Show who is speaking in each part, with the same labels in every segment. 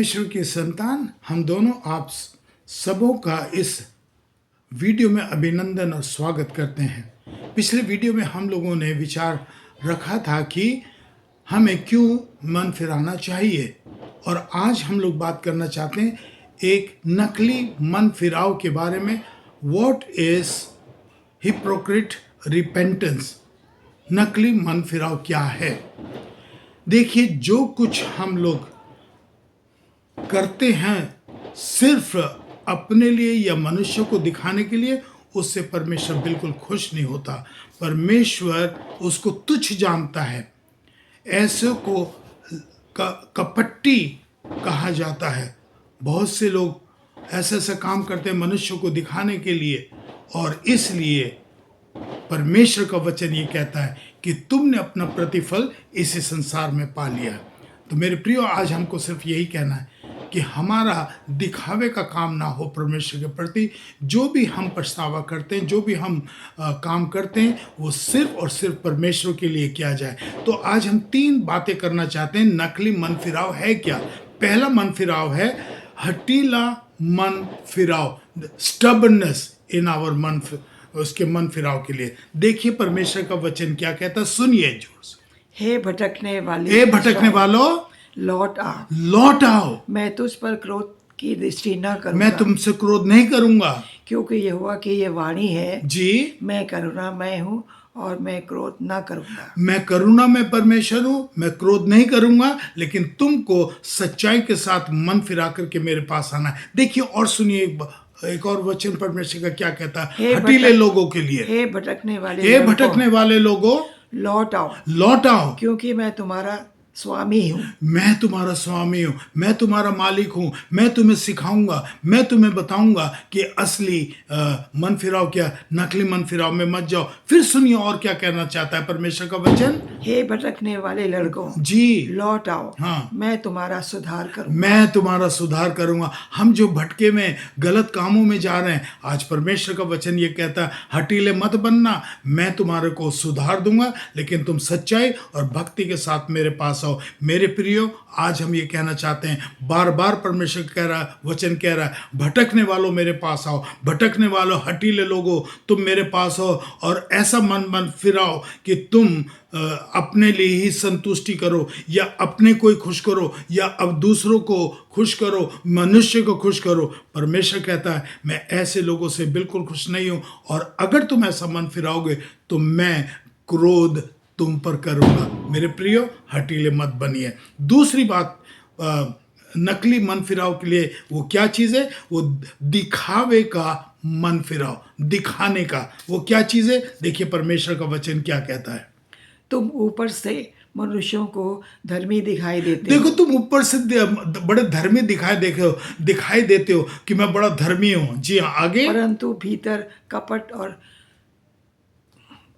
Speaker 1: परमेश्वर की संतान हम दोनों आप सबों का इस वीडियो में अभिनंदन और स्वागत करते हैं। पिछले वीडियो में हम लोगों ने विचार रखा था कि हमें क्यों मन फिराना चाहिए, और आज हम लोग बात करना चाहते हैं एक नकली मन फिराव के बारे में। What is hypocrite repentance? नकली मन फिराव क्या है? देखिए, जो कुछ हम लोग करते हैं सिर्फ अपने लिए या मनुष्य को दिखाने के लिए, उससे परमेश्वर बिल्कुल खुश नहीं होता। परमेश्वर उसको तुच्छ जानता है। ऐसे को कपट्टी कहा जाता है। बहुत से लोग ऐसा काम करते हैं मनुष्य को दिखाने के लिए, और इसलिए परमेश्वर का वचन ये कहता है कि तुमने अपना प्रतिफल इसी संसार में पा लिया। तो मेरे प्रियो, आज हमको सिर्फ यही कहना है कि हमारा दिखावे का काम ना हो परमेश्वर के प्रति। जो भी हम पछतावा करते हैं, जो भी हम काम करते हैं, वो सिर्फ और सिर्फ परमेश्वर के लिए किया जाए। तो आज हम 3 बातें करना चाहते हैं। नकली मन फिराव है क्या? पहला मन फिराव है हठीला मन फिराव, स्टबर्ननेस इन आवर मन, उसके मन फिराव के लिए। देखिए परमेश्वर का वचन क्या कहता है, सुनिए जोर से।
Speaker 2: हे भटकने
Speaker 1: वालों,
Speaker 2: लौट आओ,
Speaker 1: लौट आओ।
Speaker 2: मैं तुझ पर क्रोध की दृष्टि न करूंगा,
Speaker 1: मैं तुमसे क्रोध नहीं करूंगा,
Speaker 2: क्योंकि यहोवा की ये वाणी है
Speaker 1: जी,
Speaker 2: मैं करुणामय हूँ और मैं क्रोध न करूंगा।
Speaker 1: मैं करुणामय परमेश्वर हूँ, मैं क्रोध नहीं करूंगा, लेकिन तुमको सच्चाई के साथ मन फिरा करके मेरे पास आना है। देखिए और सुनिए एक और वचन परमेश्वर का क्या कहता है हठीले लोगों के लिए।
Speaker 2: हे भटकने
Speaker 1: वाले लोगों,
Speaker 2: लौट आओ,
Speaker 1: लौट आओ,
Speaker 2: क्योंकि मैं तुम्हारा स्वामी हूँ।
Speaker 1: मैं तुम्हारा स्वामी हूँ, मैं तुम्हारा मालिक हूँ। मैं तुम्हें सिखाऊंगा, मैं तुम्हें बताऊंगा कि असली मन फिराव क्या, नकली मन फिराव में मत जाओ। फिर सुनिए और क्या कहना चाहता है परमेश्वर का वचन।
Speaker 2: हे भटकने वाले लड़कों,
Speaker 1: जी,
Speaker 2: लौट आओ,
Speaker 1: हाँ,
Speaker 2: मैं तुम्हारा सुधार करूंगा।
Speaker 1: मैं तुम्हारा सुधार करूंगा। हम जो भटके में गलत कामों में जा रहे हैं, आज परमेश्वर का वचन ये कहता है हठीले मत बनना, मैं तुम्हारे को सुधार दूंगा, लेकिन तुम सच्चाई और भक्ति के साथ मेरे पास आओ। मेरे प्रियो, आज हम ये कहना चाहते हैं, बार बार परमेश्वर कह रहा है, वचन कह रहा है, भटकने वालों मेरे पास आओ, भटकने वालों, हठीले लोगों, तुम मेरे पास आओ और ऐसा मन फिराओ कि तुम अपने लिए ही संतुष्टि करो, या अपने को ही खुश करो, या अब दूसरों को खुश करो, मनुष्य को खुश करो। परमेश्वर कहता है मैं ऐसे लोगों से बिल्कुल खुश नहीं हूं, और अगर तुम ऐसा मन फिराओगे तो मैं क्रोध तुम पर करूंगा। मेरे प्रियो, हठीले मत बनिए। दूसरी बात, नकली मन फिराव के लिए वो क्या चीज़ है? वो दिखावे का मन फिराव, दिखाने का। वो क्या चीज़ है? देखिए परमेश्वर का वचन क्या कहता है।
Speaker 2: तुम ऊपर से मनुष्यों को धर्मी दिखाई देते
Speaker 1: देखो
Speaker 2: हो।
Speaker 1: तुम ऊपर से बड़े धर्मी दिखाई देते हो कि मैं बड़ा धर्मी हूँ। जी हाँ, आगे।
Speaker 2: परंतु भीतर कपट और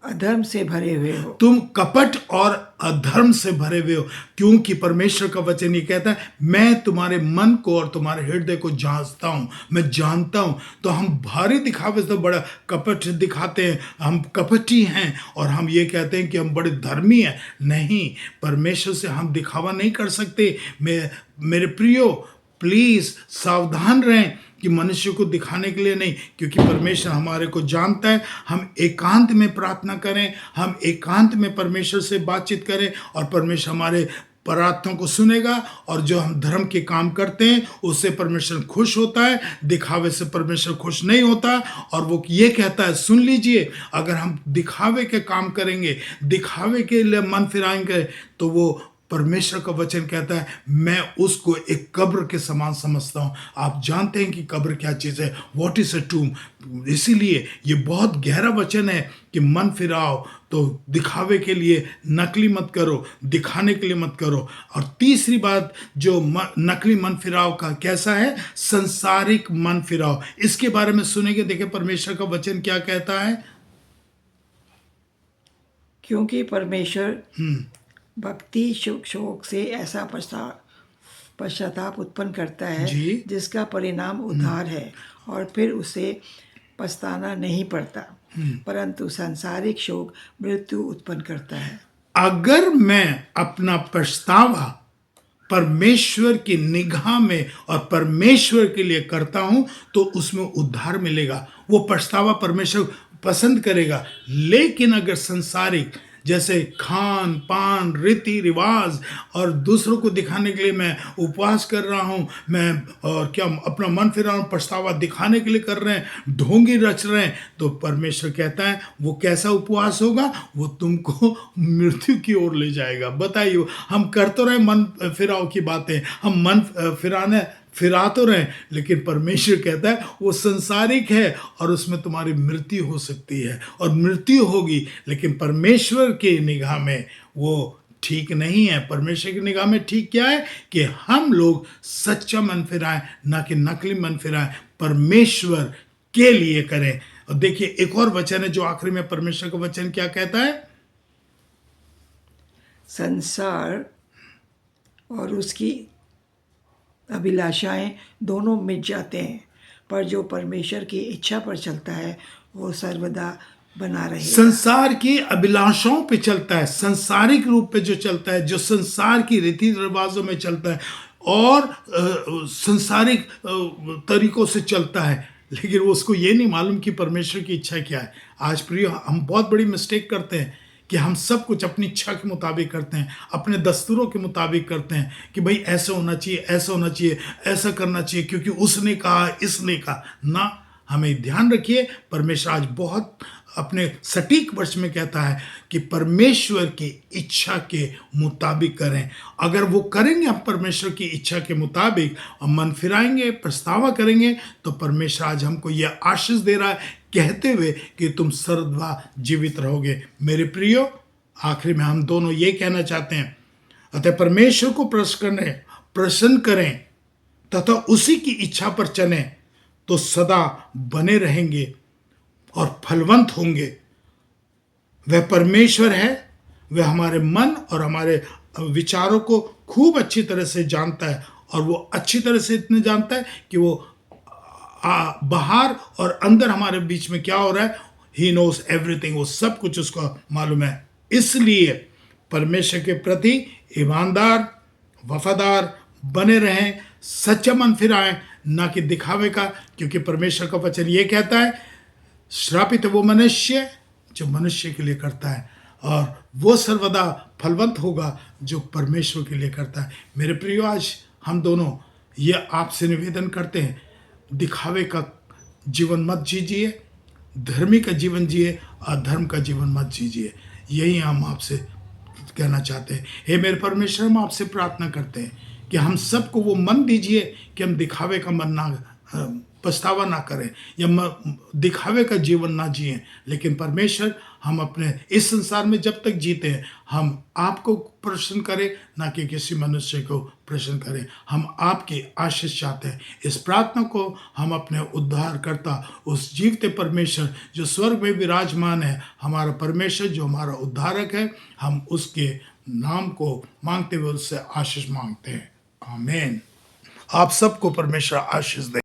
Speaker 2: अधर्म से भरे हुए हो।
Speaker 1: तुम कपट और अधर्म से भरे हुए हो, क्योंकि परमेश्वर का वचन ये कहता है मैं तुम्हारे मन को और तुम्हारे हृदय को जांचता हूं, मैं जानता हूं। तो हम भारी दिखावे से बड़ा कपट दिखाते हैं, हम कपटी हैं, और हम ये कहते हैं कि हम बड़े धर्मी हैं। नहीं, परमेश्वर से हम दिखावा नहीं कर सकते। मेरे प्रियो, प्लीज सावधान रहें कि मनुष्य को दिखाने के लिए नहीं, क्योंकि परमेश्वर हमारे को जानता है। हम एकांत में प्रार्थना करें, हम एकांत में परमेश्वर से बातचीत करें, और परमेश्वर हमारे प्रार्थना को सुनेगा, और जो हम धर्म के काम करते हैं उससे परमेश्वर खुश होता है। दिखावे से परमेश्वर खुश नहीं होता, और वो ये कहता है, सुन लीजिए, अगर हम दिखावे के काम करेंगे, दिखावे के लिए मन फिराएंगे, तो वो परमेश्वर का वचन कहता है मैं उसको एक कब्र के समान समझता हूँ। आप जानते हैं कि कब्र क्या चीज़ है, व्हाट इज अ टूम। इसीलिए ये बहुत गहरा वचन है कि मन फिराओ तो दिखावे के लिए, नकली मत करो, दिखाने के लिए मत करो। और तीसरी बात जो नकली मन फिराव का कैसा है, संसारिक मन फिराव। इसके बारे में सुनेंगे। देखिए परमेश्वर का वचन क्या कहता है।
Speaker 2: क्योंकि परमेश्वर भक्ति शोक से ऐसा पश्चाताप उत्पन्न करता है जिसका परिणाम उद्धार है, और फिर उसे पछताना नहीं पड़ता, परंतु सांसारिक शोक मृत्यु उत्पन्न करता है।
Speaker 1: अगर मैं अपना पछतावा परमेश्वर की निगाह में और परमेश्वर के लिए करता हूं तो उसमें उद्धार मिलेगा। वो पछतावा परमेश्वर पसंद करेगा। लेकिन अगर संसारिक जैसे खान पान रीति रिवाज और दूसरों को दिखाने के लिए मैं उपवास कर रहा हूं, मैं और क्या अपना मन फिरा हूं, पछतावा दिखाने के लिए कर रहे हैं, ढोंगी रच रहे हैं, तो परमेश्वर कहता है वो कैसा उपवास होगा? वो तुमको मृत्यु की ओर ले जाएगा। बताइए, हम कर तो रहे मन फिराव की बातें, हम मन फिरा तो रहे, लेकिन परमेश्वर कहता है वो संसारिक है और उसमें तुम्हारी मृत्यु हो सकती है और मृत्यु होगी। लेकिन परमेश्वर की निगाह में वो ठीक नहीं है। परमेश्वर की निगाह में ठीक क्या है? कि हम लोग सच्चा मन फिराएं, ना कि नकली मन फिराएं, परमेश्वर के लिए करें। और देखिए एक और वचन है जो आखिरी में परमेश्वर का वचन क्या कहता है?
Speaker 2: संसार और उसकी अभिलाषाएं दोनों मिट जाते हैं, पर जो परमेश्वर की इच्छा पर चलता है वो सर्वदा बना रहेगा।
Speaker 1: संसार की अभिलाषाओं पे चलता है, संसारिक रूप पे जो चलता है, जो संसार की रीति रिवाजों में चलता है और संसारिक तरीकों से चलता है, लेकिन उसको ये नहीं मालूम कि परमेश्वर की इच्छा क्या है। आज प्रिय, हम बहुत बड़ी मिस्टेक करते हैं कि हम सब कुछ अपनी इच्छा के मुताबिक करते हैं, अपने दस्तूरों के मुताबिक करते हैं कि भाई ऐसा होना चाहिए, ऐसा होना चाहिए, ऐसा करना चाहिए क्योंकि उसने कहा, इसने कहा ना। हमें ध्यान रखिए, परमेश्वर आज बहुत अपने सटीक वर्ष में कहता है कि परमेश्वर की इच्छा के मुताबिक करें। अगर वो करेंगे हम परमेश्वर की इच्छा के मुताबिक और मन फिराएंगे, पछतावा करेंगे, तो परमेश्वर आज हमको यह आशीष दे रहा है कहते हुए कि तुम सर्वदा जीवित रहोगे। मेरे प्रियो, आखिरी में हम दोनों ये कहना चाहते हैं, अतः परमेश्वर को प्रसन्न करें तथा उसी की इच्छा पर चलें तो सदा बने रहेंगे और फलवंत होंगे। वह परमेश्वर है, वह हमारे मन और हमारे विचारों को खूब अच्छी तरह से जानता है और वो अच्छी तरह से इतने जानता है कि वो बाहर और अंदर हमारे बीच में क्या हो रहा है, ही नोस एवरीथिंग, वो सब कुछ उसको मालूम है। इसलिए परमेश्वर के प्रति ईमानदार वफादार बने रहें, सच्चा मन फिराएं, ना कि दिखावे का, क्योंकि परमेश्वर का वचन ये कहता है श्रापित है वो मनुष्य जो मनुष्य के लिए करता है और वो सर्वदा फलवंत होगा जो परमेश्वर के लिए करता है। मेरे प्रियो, आज हम दोनों ये आपसे निवेदन करते हैं, दिखावे का जीवन मत जीजिए, धर्मी का जीवन जिए, अधर्म का जीवन मत जीजिए। यही हम आपसे कहना चाहते हैं। हे मेरे परमेश्वर, हम आपसे प्रार्थना करते हैं कि हम सबको वो मन दीजिए कि हम दिखावे का मन ना, पछतावा ना करें या दिखावे का जीवन ना जिए, लेकिन परमेश्वर हम अपने इस संसार में जब तक जीते हैं हम आपको प्रसन्न करें, ना कि किसी मनुष्य को प्रसन्न करें। हम आपकी आशीष चाहते हैं। इस प्रार्थना को हम अपने उद्धारकर्ता उस जीवते परमेश्वर जो स्वर्ग में विराजमान है, हमारा परमेश्वर जो हमारा उद्धारक है, हम उसके नाम को मांगते हुए उससे आशीष मांगते हैं। आमीन। आप सबको परमेश्वर आशीष दे।